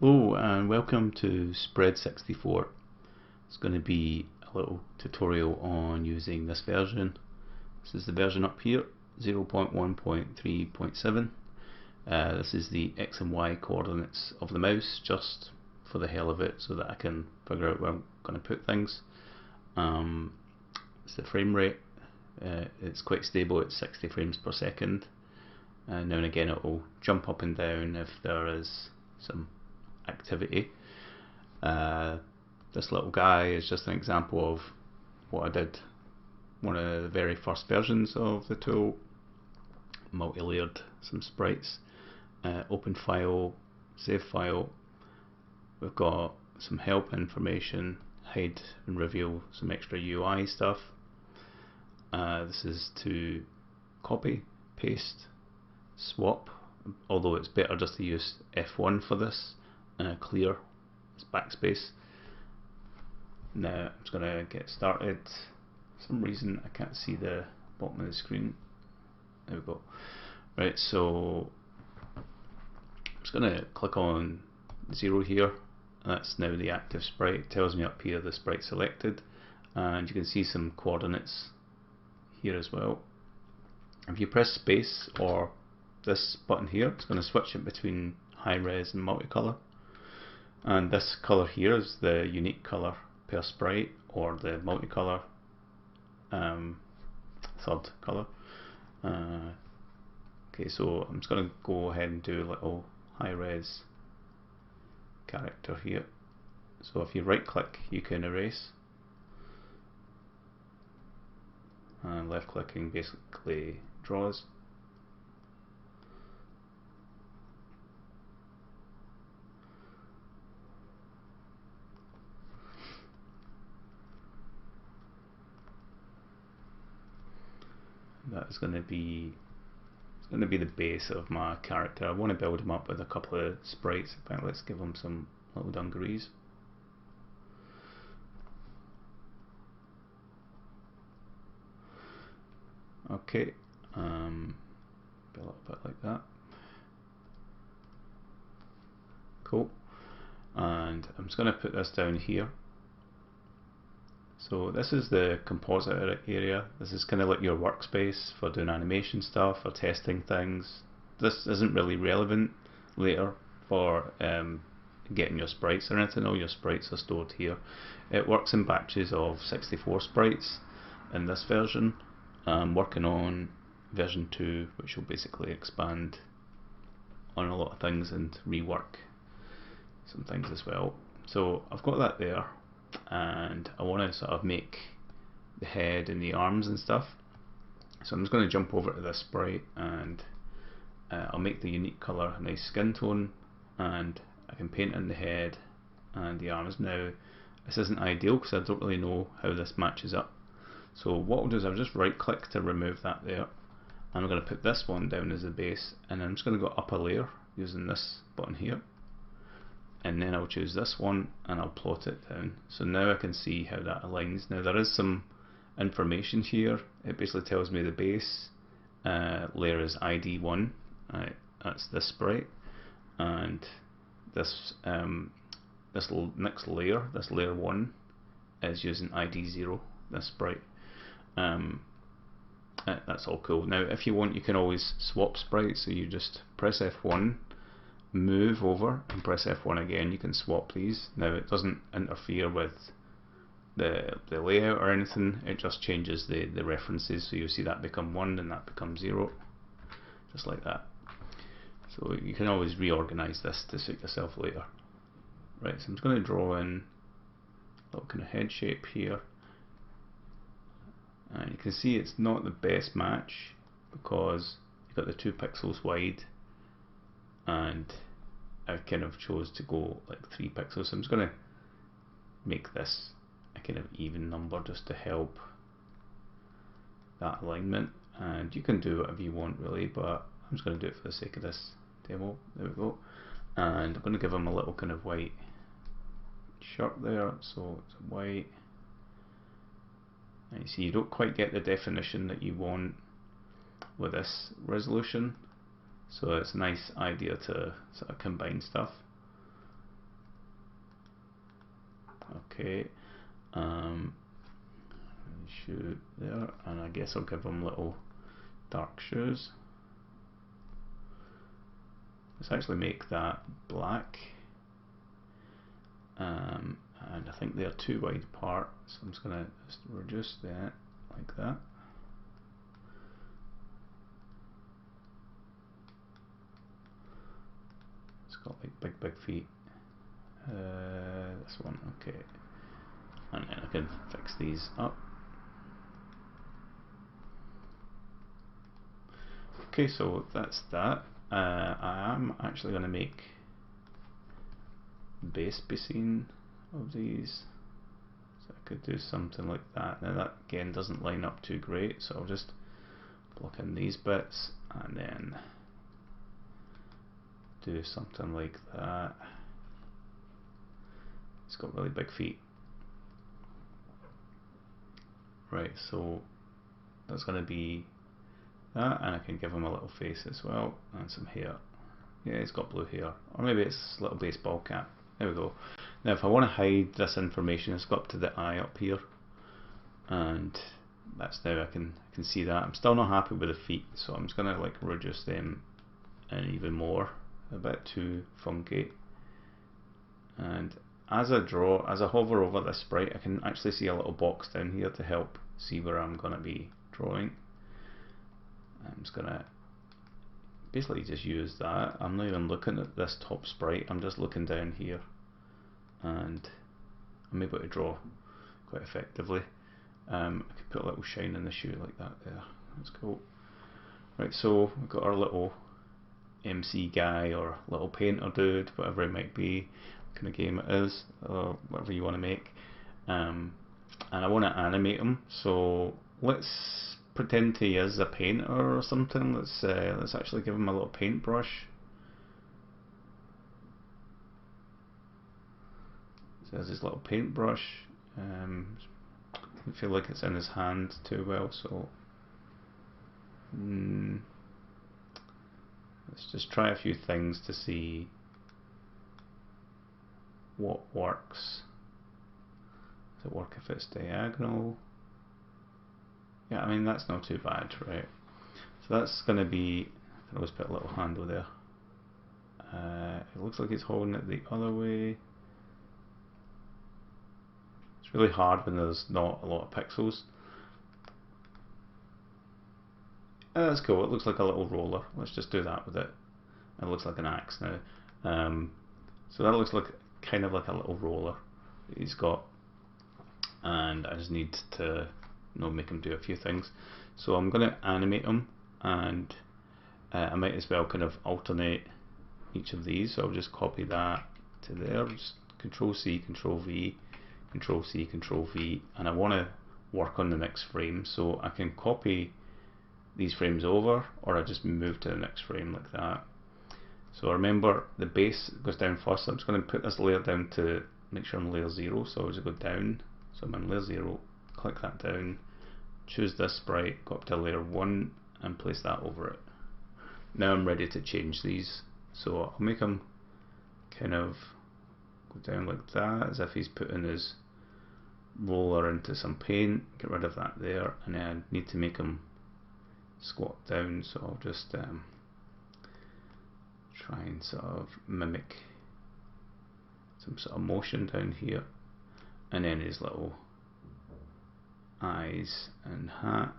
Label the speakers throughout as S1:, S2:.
S1: Hello and welcome to Spred64. It's going to be a little tutorial on using this version. This is the version up here, 0.1.3.7. This is the X and Y coordinates of the mouse, just for the hell of it, so that I can figure out where I'm going to put things. It's the frame rate. It's quite stable at 60 frames per second. Now and again it will jump up and down if there is some activity. This little guy is just an example of what I did. One of the very first versions of the tool, multi-layered some sprites, open file, save file. We've got some help information, hide and reveal some extra UI stuff. This is to copy, paste, swap, although it's better just to use F1 for this. Clear, it's backspace. Now I'm just going to get started. For some reason I can't see the bottom of the screen. There we go. Right, so I'm just going to click on 0 here. That's now the active sprite. It tells me up here the sprite selected, and you can see some coordinates here as well. If you press space or this button here, it's going to switch it between high res and multicolor. And this color here is the unique color per sprite, or the multicolor third color. Okay, so I'm just going to go ahead and do a little high res character here. So if you right click, you can erase, and left clicking basically draws. That is going to be the base of my character. I want to build him up with a couple of sprites. In fact, let's give him some little dungarees. Okay, be a little bit like that. Cool. And I'm just going to put this down here. So this is the composite area. This is kind of like your workspace for doing animation stuff or testing things. This isn't really relevant later for getting your sprites or anything. All your sprites are stored here. It works in batches of 64 sprites in this version. I'm working on version 2, which will basically expand on a lot of things and rework some things as well. So I've got that there, and I want to sort of make the head and the arms and stuff. So I'm just going to jump over to this sprite, and I'll make the unique color a nice skin tone, and I can paint in the head and the arms. Now this isn't ideal because I don't really know how this matches up. So what I'll do is I'll just right click to remove that there, and I'm going to put this one down as the base, and I'm just going to go up a layer using this button here, and then I'll choose this one and I'll plot it down. So now I can see how that aligns. Now there is some information here. It basically tells me the base layer is ID1, right, that's this sprite, and this this next layer, this layer 1, is using ID0, this sprite. That's all cool. Now if you want, you can always swap sprites, so you just press F1, move over, and press F1 again. You can swap these. Now it doesn't interfere with the layout or anything, it just changes the references, so you'll see that become 1 and that becomes 0, just like that. So you can always reorganize this to suit yourself later. Right, so I'm just going to draw in a little kind of head shape here, and you can see it's not the best match because you've got the 2 pixels wide, and I kind of chose to go like 3 pixels, so I'm just going to make this a kind of even number just to help that alignment, and you can do whatever you want really, but I'm just going to do it for the sake of this demo. There we go. And I'm going to give him a little kind of white shirt there, so it's white, and you see you don't quite get the definition that you want with this resolution. So it's a nice idea to sort of combine stuff. okay. Shoe there, and I guess I'll give them little dark shoes. Let's actually make that black. And I think they're too wide apart, so I'm just going to reduce that like that. It's got like big feet. This one, okay. And then I can fix these up. Okay, so that's that. I am actually going to make base basing of these, so I could do something like that. Now that again doesn't line up too great, so I'll just block in these bits and then do something like that. It's got really big feet. Right, so that's going to be that, and I can give him a little face as well and some hair. Yeah, he's got blue hair, or maybe it's a little baseball cap. There we go. Now if I want to hide this information, it's got up to the eye up here, and that's now I can see that. I'm still not happy with the feet, so I'm just going to like reduce them and even more. A bit too funky. And as I hover over this sprite, I can actually see a little box down here to help see where I'm going to be drawing. I'm just going to basically just use that. I'm not even looking at this top sprite, I'm just looking down here, and I'm able to draw quite effectively. I could put a little shine in the shoe like that there. That's cool. Right, so we've got our little MC guy or little painter dude, whatever it might be, what kind of game it is, or whatever you want to make. And I want to animate him, so let's pretend he is a painter or something. Let's actually give him a little paintbrush. So there's his little paintbrush. I feel like it's in his hand too well, so let's just try a few things to see what works. Does it work if it's diagonal? Yeah, I mean that's not too bad, right? So that's going to be, I can always put a little handle there. It looks like it's holding it the other way. It's really hard when there's not a lot of pixels. That's cool, it looks like a little roller. Let's just do that with it. It looks like an axe now. So that looks like kind of like a little roller that he's got. And I just need to make him do a few things. So I'm going to animate him, and I might as well kind of alternate each of these. So I'll just copy that to there, just Control C, Control V, Control C, Control V, and I want to work on the next frame, so I can copy these frames over, or I just move to the next frame like that. So remember, the base goes down first, so I'm just going to put this layer down to make sure I'm layer 0, so I'll just go down, so I'm in layer 0, click that down, choose this sprite, go up to layer 1 and place that over it. Now I'm ready to change these, so I'll make them kind of go down like that, as if he's putting his roller into some paint, get rid of that there, and then I need to make him squat down, so I'll just try and sort of mimic some sort of motion down here, and then his little eyes and hat,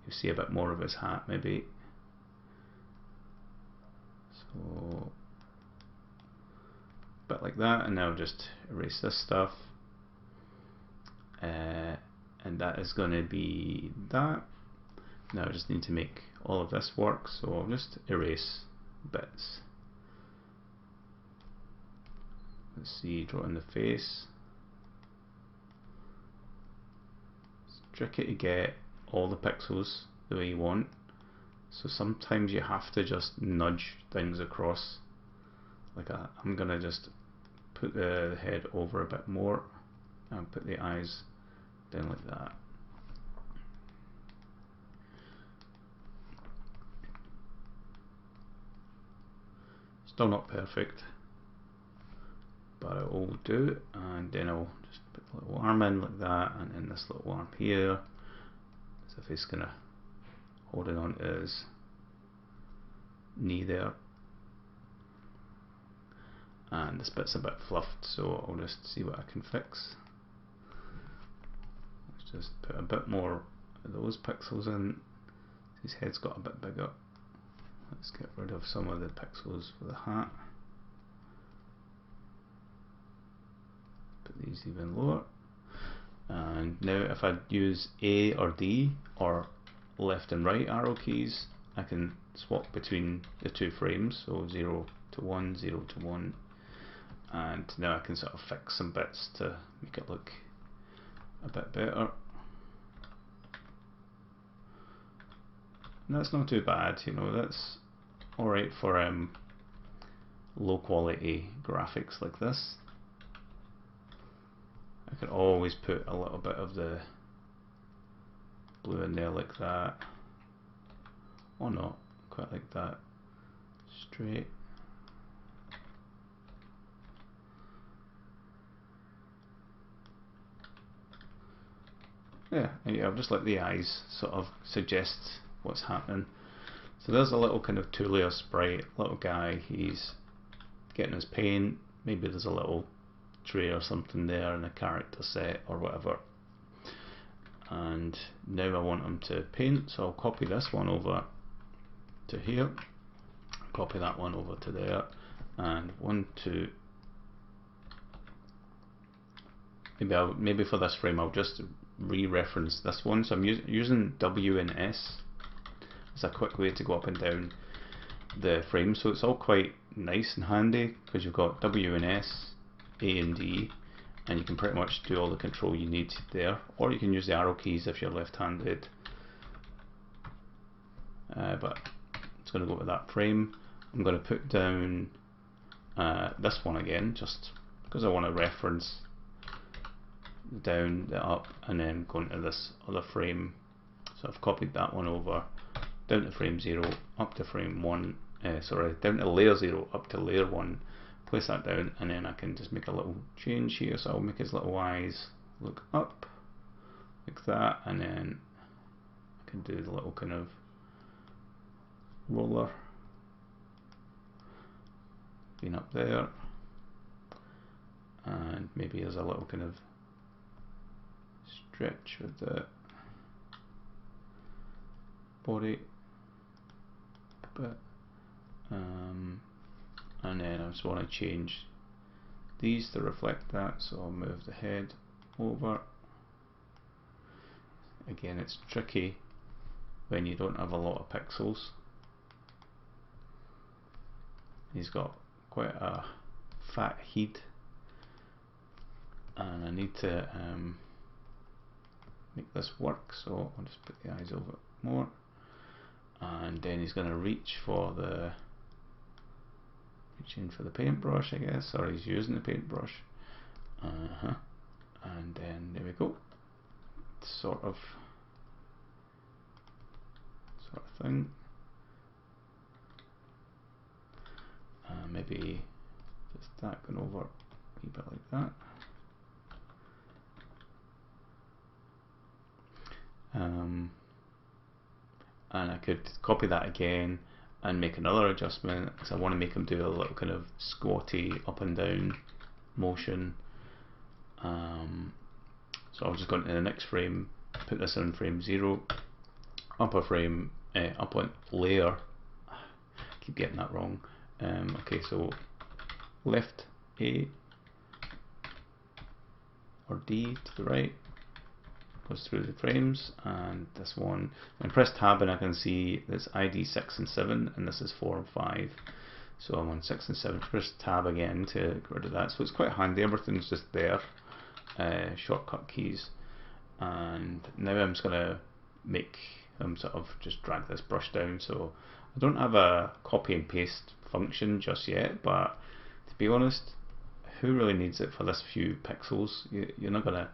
S1: you see a bit more of his hat maybe. So a bit like that, and now I'll just erase this stuff, and that is going to be that. Now I just need to make all of this work, so I'll just erase bits. Let's see, draw in the face. It's tricky to get all the pixels the way you want, so sometimes you have to just nudge things across. Like I'm gonna just put the head over a bit more and put the eyes down like that. Still not perfect, but it will do. And then I'll just put the little arm in like that, and then this little arm here, as if he's kind of holding on to his knee there. And this bit's a bit fluffed, so I'll just see what I can fix. Let's just put a bit more of those pixels in. His head's got a bit bigger. Let's get rid of some of the pixels for the hat. Put these even lower. And now if I use A or D or left and right arrow keys, I can swap between the two frames, so 0 to 1, 0 to 1. And now I can sort of fix some bits to make it look a bit better. And that's not too bad, you know, that's alright for low quality graphics like this. I could always put a little bit of the blue in there like that, or not quite like that, straight. Yeah, I'll just let the eyes sort of suggest what's happening. So there's a little kind of 2-layer sprite, little guy, he's getting his paint, maybe there's a little tray or something there and a character set or whatever. And now I want him to paint, so I'll copy this one over to here, copy that one over to there, and maybe for this frame I'll just re-reference this one. So I'm using W and S as a quick way to go up and down the frame, so it's all quite nice and handy because you've got W and S, A and D, and you can pretty much do all the control you need there, or you can use the arrow keys if you're left-handed. But it's going to go with that frame. I'm going to put down this one again, just because I want to reference the down, the up, and then go into this other frame. So I've copied that one over, down to frame 0, up to frame 1, down to layer 0, up to layer 1, place that down, and then I can just make a little change here. So I'll make his little eyes look up, like that, and then I can do the little kind of roller being up there, and maybe there's a little kind of stretch with the body a bit, and then I just want to change these to reflect that, so I'll move the head over. Again, it's tricky when you don't have a lot of pixels. He's got quite a fat head, and I need to make this work, so I'll just put the eyes over more, and then he's going to reach in for the paintbrush, I guess, or he's using the paintbrush. And then there we go, sort of thing. Maybe just that going over a wee bit like that. And I could copy that again and make another adjustment, because I want to make him do a little kind of squatty up and down motion. So I'll just go into the next frame, put this in frame 0, upper frame, up on layer, I keep getting that wrong. Okay, so left A or D to the right, goes through the frames, and this one, when I press tab and I can see this ID 6 and 7, and this is 4 and 5. So I'm on 6 and 7, press tab again to get rid of that. So it's quite handy, everything's just there, shortcut keys. And now I'm just going to make sort of just drag this brush down. So I don't have a copy and paste function just yet, but to be honest, who really needs it for this few pixels? You're not going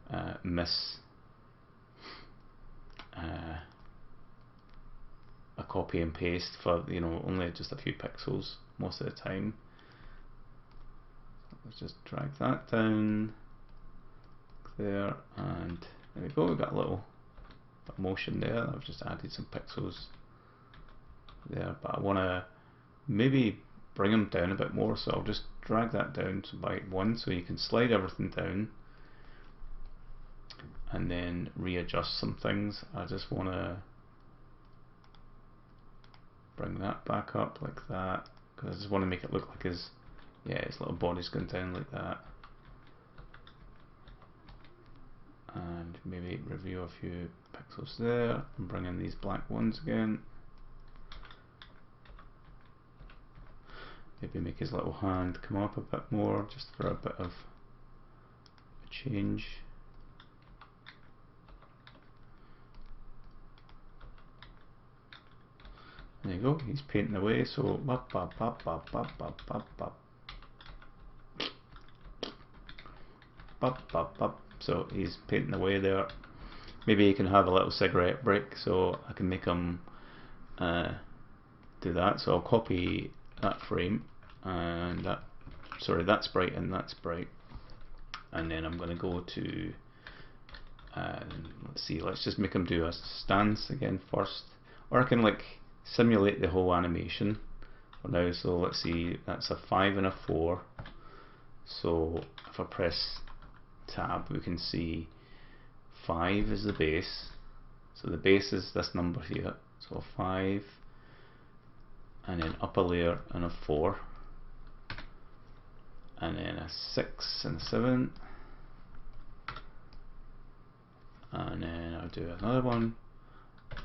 S1: to miss a copy and paste for only just a few pixels most of the time. just drag that down there, and there we go. We've got a little motion there. I've just added some pixels there, but I want to maybe bring them down a bit more, so I'll just drag that down to by 1, so you can slide everything down and then readjust some things. I just want to bring that back up like that, because I just want to make it look like his little body's going down like that. And maybe review a few pixels there and bring in these black ones again. Maybe make his little hand come up a bit more, just for a bit of a change. There you go, he's painting away, so so he's painting away there. Maybe you can have a little cigarette break, so I can make him do that. So I'll copy that frame and that sprite and that sprite, and then I'm going to go to let's just make him do a stance again first, or I can like simulate the whole animation for now. So let's see, that's a 5 and a 4. So if I press tab, we can see 5 is the base, so the base is this number here, so 5, and then up a layer and a 4, and then a 6 and a 7, and then I'll do another one, a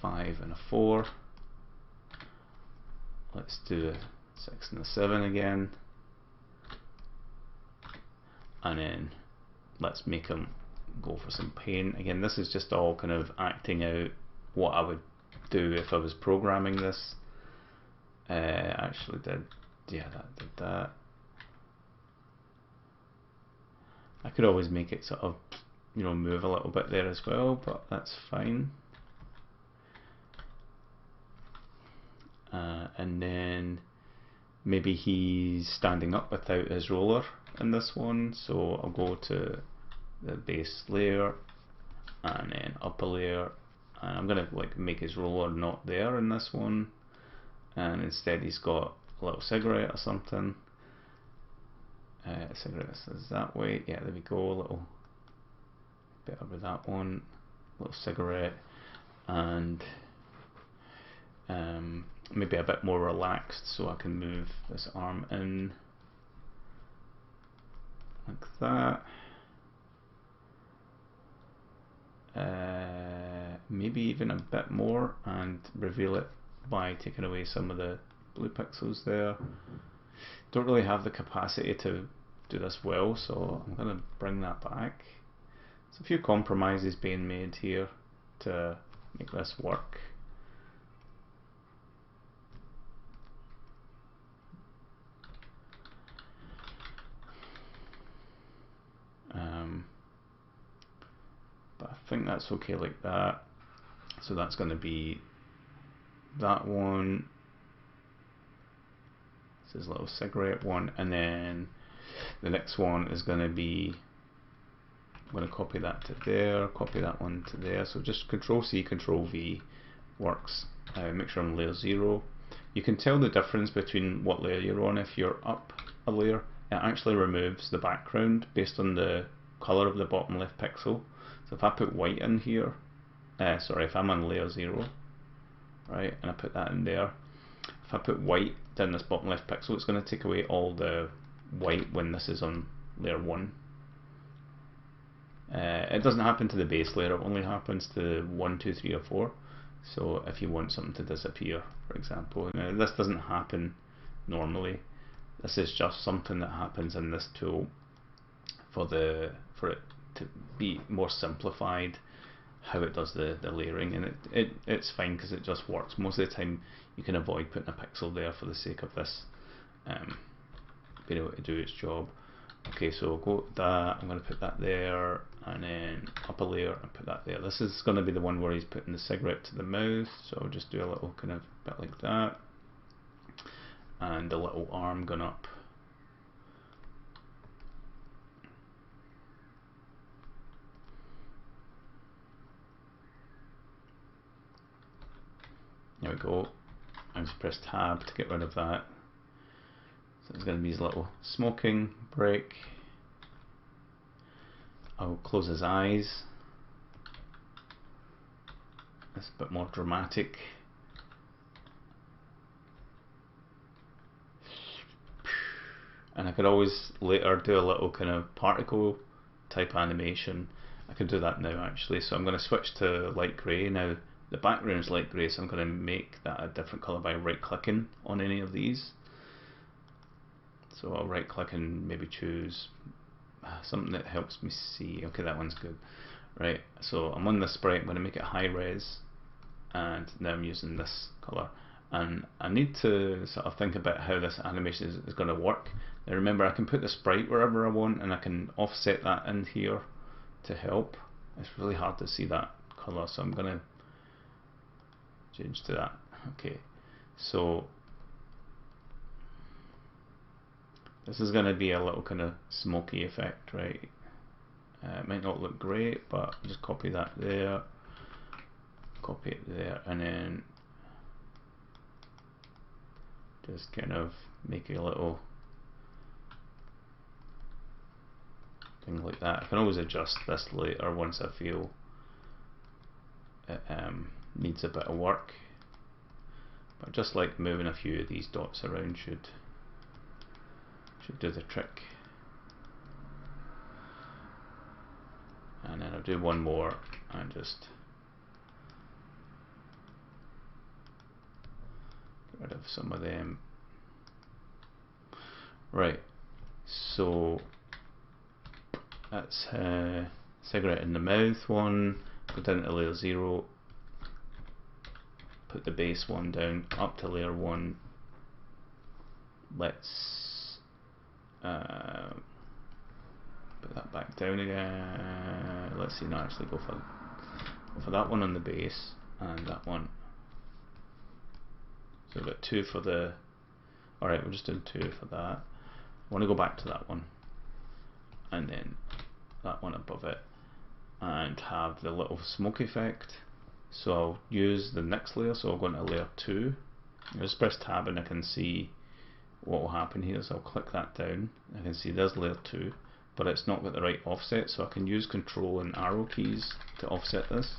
S1: 5 and a 4. Let's do a 6 and a 7 again, and then let's make them go for some paint. Again, this is just all kind of acting out what I would do if I was programming this. Actually did, that did that. I could always make it sort of, move a little bit there as well, but that's fine. And then maybe he's standing up without his roller in this one, so I'll go to the base layer and then up a layer, and I'm gonna like make his roller not there in this one, and instead he's got a little cigarette or something. Cigarette is that way, yeah, there we go, a little bit over that one, little cigarette, and maybe a bit more relaxed, so I can move this arm in like that. Maybe even a bit more, and reveal it by taking away some of the blue pixels there. Don't really have the capacity to do this well, so I'm going to bring that back. There's a few compromises being made here to make this work. But I think that's okay like that. So that's going to be that one. This is a little cigarette one, and then the next one is going to be, I'm going to copy that to there, copy that one to there. So just Control C, Control V works. Make sure I'm layer 0. You can tell the difference between what layer you're on. If you're up a layer, it actually removes the background based on the color of the bottom left pixel. So if I put white in here, if I'm on layer 0, right, and I put that in there, if I put white down this bottom left pixel, it's going to take away all the white when this is on layer 1. It doesn't happen to the base layer, it only happens to 1, 2, 3 or 4. So if you want something to disappear, for example, now this doesn't happen normally. This is just something that happens in this tool for it to be more simplified how it does the layering, and it's fine because it just works. Most of the time you can avoid putting a pixel there for the sake of this being able to do its job. Okay, so go to that, I'm going to put that there, and then up a layer and put that there. This is going to be the one where he's putting the cigarette to the mouth, so I'll just do a little kind of bit like that, and the little arm going up we go. I just press tab to get rid of that. So there's going to be his little smoking break. I'll close his eyes. It's a bit more dramatic. And I could always later do a little kind of particle type animation. I can do that now actually. So I'm going to switch to light grey. Now the background is light grey, so I'm going to make that a different colour by right clicking on any of these. So I'll right click and maybe choose something that helps me see. Okay, that one's good. Right, so I'm on this sprite, I'm going to make it high res, and now I'm using this colour. And I need to sort of think about how this animation is going to work. Now remember, I can put the sprite wherever I want, and I can offset that in here to help. It's really hard to see that colour, so I'm going to change to that. Okay, so this is going to be a little kind of smoky effect, right? It might not look great, but just copy that there, copy it there, and then just kind of make a little thing like that. I can always adjust this later once I feel it needs a bit of work, but just like moving a few of these dots around should do the trick. And then I'll do one more and just get rid of some of them. Right, so that's cigarette in the mouth one. Go down to layer 0, put the base one down up to layer 1. Let's put that back down again. Let's see, now actually go for that one on the base and that one. So we've got 2 for the. Alright, we're just doing 2 for that. I want to go back to that one and then that one above it and have the little smoke effect. So I'll use the next layer, so I'll go into layer 2. I'll just press tab and I can see what will happen here. So I'll click that down. I can see there's layer 2, but it's not got the right offset, so I can use control and arrow keys to offset this.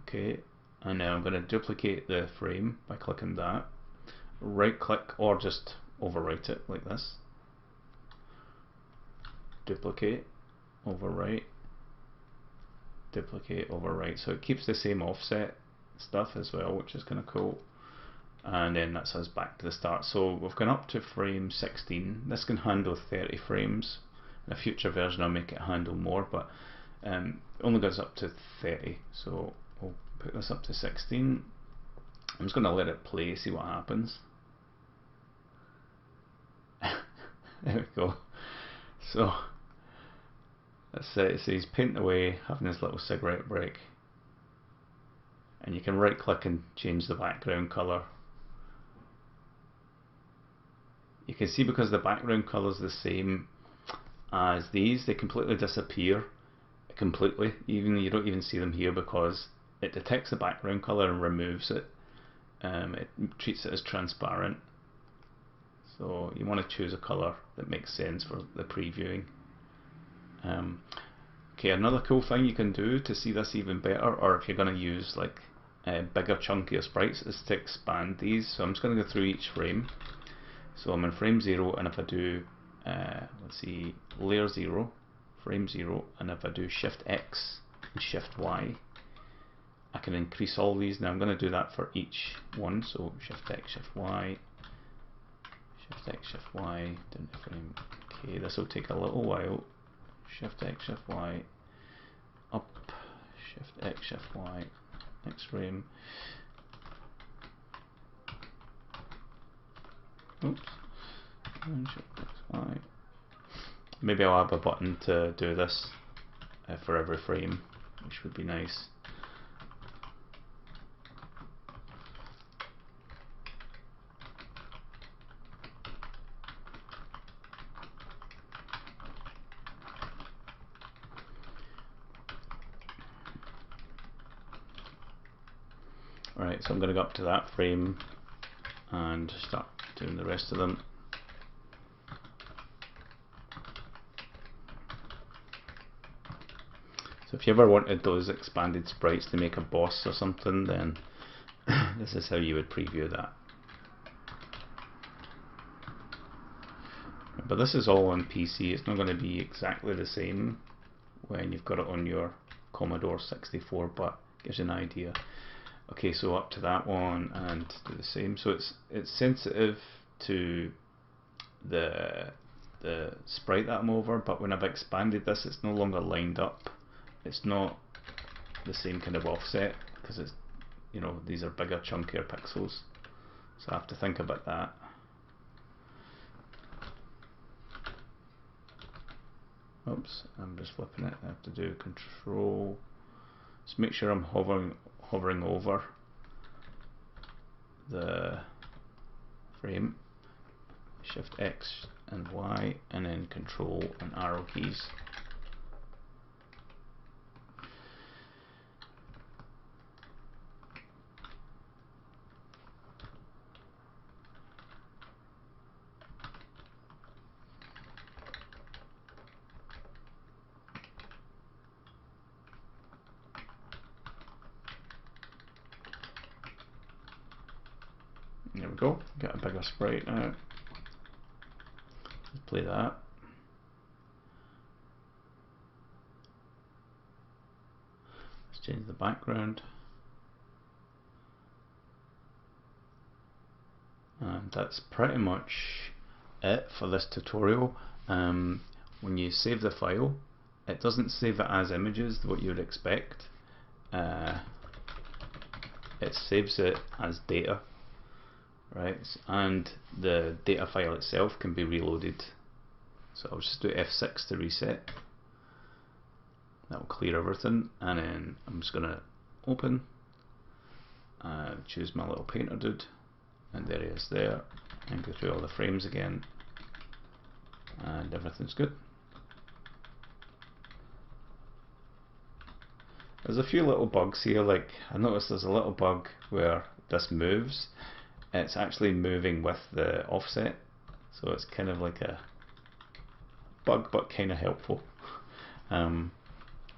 S1: Okay, and now I'm going to duplicate the frame by clicking that. Right click or just overwrite it like this. Duplicate, overwrite, duplicate, overwrite. So it keeps the same offset stuff as well, which is kind of cool. And then that's us back to the start. So we've gone up to frame 16. This can handle 30 frames. In a future version I'll make it handle more, but only goes up to 30. So we'll put this up to 16. I'm just going to let it play, see what happens. There we go. So let's say he's painting away, having his little cigarette break. And you can right click and change the background colour. You can see because the background colour is the same as these, they completely disappear completely. Even you don't even see them here because it detects the background colour and removes it. It treats it as transparent. So you want to choose a colour that makes sense for the previewing. Okay, another cool thing you can do to see this even better, or if you're going to use like bigger chunkier sprites, is to expand these. So I'm just going to go through each frame. So I'm in frame 0, and if I do let's see, layer 0, frame 0, and if I do shift X and shift Y, I can increase all these. Now I'm going to do that for each one. So shift X, shift Y, shift X, shift Y, down to frame. Okay, this will take a little while. Shift X, shift Y, up, shift X, shift Y, next frame. Oops, and shift X, Y. Maybe I'll have a button to do this for every frame, which would be nice. Alright, so I'm going to go up to that frame and start doing the rest of them. So if you ever wanted those expanded sprites to make a boss or something, then this is how you would preview that. But this is all on PC, it's not going to be exactly the same when you've got it on your Commodore 64, but gives you an idea. Okay, so up to that one and do the same. So it's sensitive to the sprite that I'm over, but when I've expanded this, it's no longer lined up. It's not the same kind of offset because it's, you know, these are bigger, chunkier pixels. So I have to think about that. Oops, I'm just flipping it. I have to do control. Just make sure I'm hovering over the frame. Shift X and Y, and then control and arrow keys. There we go, get a bigger sprite now. Let's play that. Let's change the background. And that's pretty much it for this tutorial. When you save the file, it doesn't save it as images, what you would expect. It saves it as data. Right, and the data file itself can be reloaded. So I'll just do F6 to reset. That will clear everything, and then I'm just going to open, choose my little painter dude, and there he is there, and go through all the frames again, and everything's good. There's a few little bugs here, like I noticed there's a little bug where this moves. It's actually moving with the offset, so it's kind of like a bug but kind of helpful.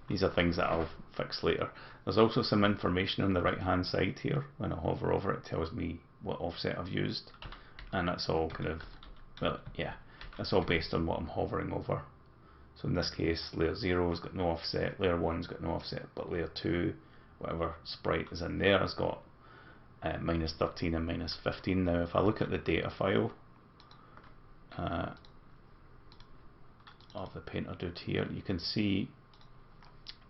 S1: These are things that I'll fix later. There's also some information on the right hand side here. When I hover over it, tells me what offset I've used, and that's all kind of, well, yeah, that's all based on what I'm hovering over. So in this case, layer 0 has got no offset, layer 1's got no offset, but layer 2, whatever sprite is in there, has got minus 13 and minus 15. Now if I look at the data file of the painter dude here, you can see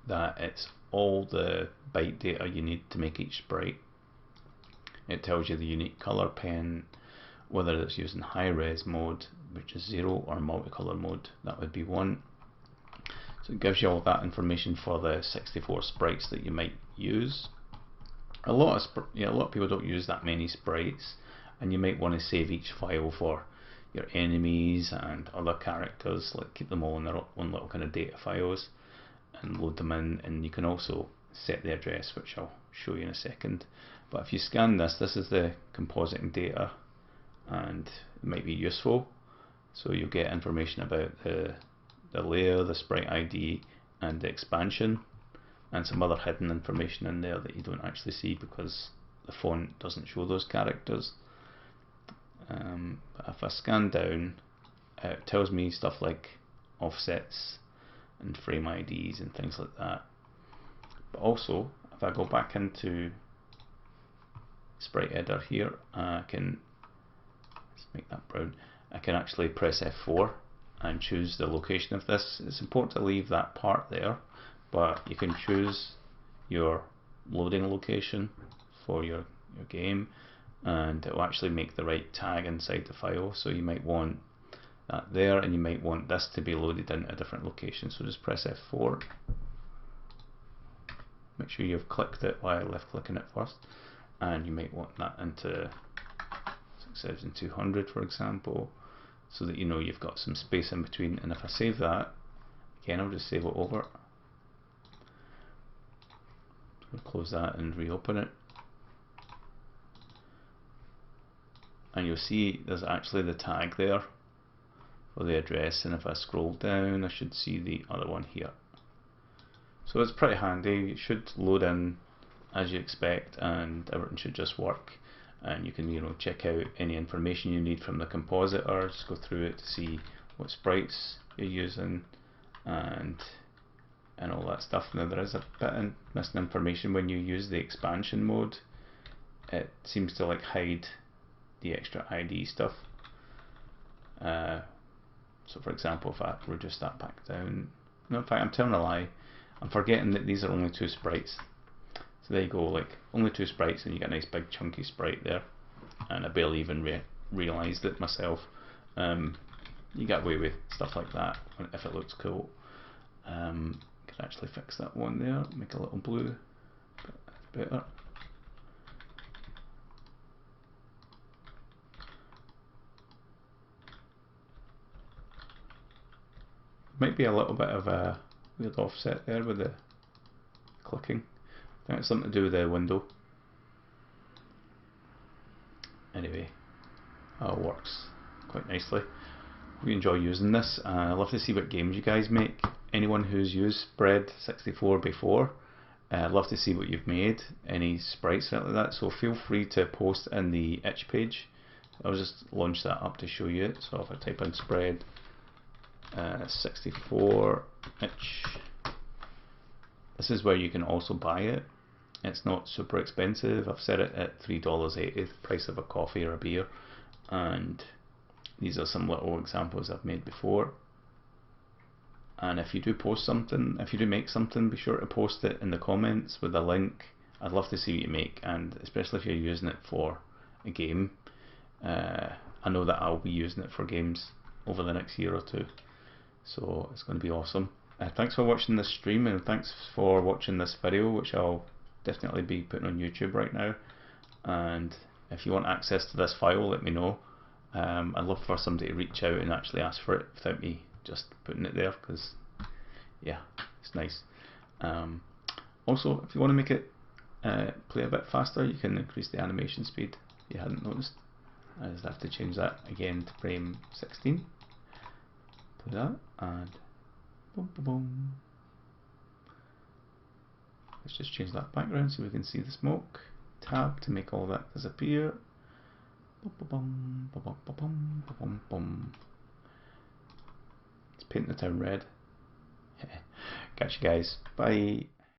S1: that it's all the byte data you need to make each sprite. It tells you the unique color pen, whether it's using high res mode, which is 0, or multicolor mode, that would be 1. So it gives you all that information for the 64 sprites that you might use. A lot of people don't use that many sprites, and you might want to save each file for your enemies and other characters, like keep them all in their own little kind of data files and load them in. And you can also set the address, which I'll show you in a second. But if you scan this, this is the compositing data, and it might be useful. So you'll get information about the layer, the sprite ID, and the expansion, and some other hidden information in there that you don't actually see because the font doesn't show those characters. But if I scan down, it tells me stuff like offsets and frame IDs and things like that. But also, if I go back into sprite editor here, I can, let's make that brown, I can actually press F4 and choose the location of this. It's important to leave that part there, but you can choose your loading location for your game, and it will actually make the right tag inside the file. So you might want that there, and you might want this to be loaded in a different location. So just press F4. Make sure you've clicked it while left clicking it first, and you might want that into 6200 for example, so that you know you've got some space in between. And if I save that, again I'll just save it over. We'll close that and reopen it. and you'll see there's actually the tag there for the address, and if I scroll down I should see the other one here. So it's pretty handy. It should load in as you expect and everything should just work, and you can check out any information you need from the compositor, just go through it to see what sprites you're using and all that stuff. Now there is a bit of missing information when you use the expansion mode. It seems to like hide the extra ID stuff. So for example, if I reduce that back down, no, in fact I'm telling a lie, I'm forgetting that these are only 2 sprites. So there you go, like only 2 sprites and you get a nice big chunky sprite there, and I barely even realised it myself. You get away with stuff like that if it looks cool. Could actually fix that one there, make a little blue, that's better. Might be a little bit of a weird offset there with the clicking. I think it's something to do with the window. Anyway, it works quite nicely. We enjoy using this, and I'd love to see what games you guys make. Anyone who's used Spred64 before, I'd love to see what you've made, any sprites like that, so feel free to post in the itch page. I'll just launch that up to show you it. So if I type in Spred64 itch, this is where you can also buy it. It's not super expensive. I've set it at $3.80, the price of a coffee or a beer, and these are some little examples I've made before. And if you do post something, if you do make something, be sure to post it in the comments with a link. I'd love to see what you make, and especially if you're using it for a game. I know that I'll be using it for games over the next year or 2, so it's going to be awesome. Thanks for watching this stream, and thanks for watching this video, which I'll definitely be putting on YouTube right now. And if you want access to this file, let me know. I'd love for somebody to reach out and actually ask for it without me just putting it there, because yeah, it's nice. Also, if you want to make it play a bit faster, you can increase the animation speed if you hadn't noticed. I just have to change that again to frame 16. Play that, and boom, boom, boom. Let's just change that background so we can see the smoke. Tab to make all that disappear. Boom, boom, boom, boom, boom, boom, boom, boom. Let's paint the town red. Catch you guys. Bye.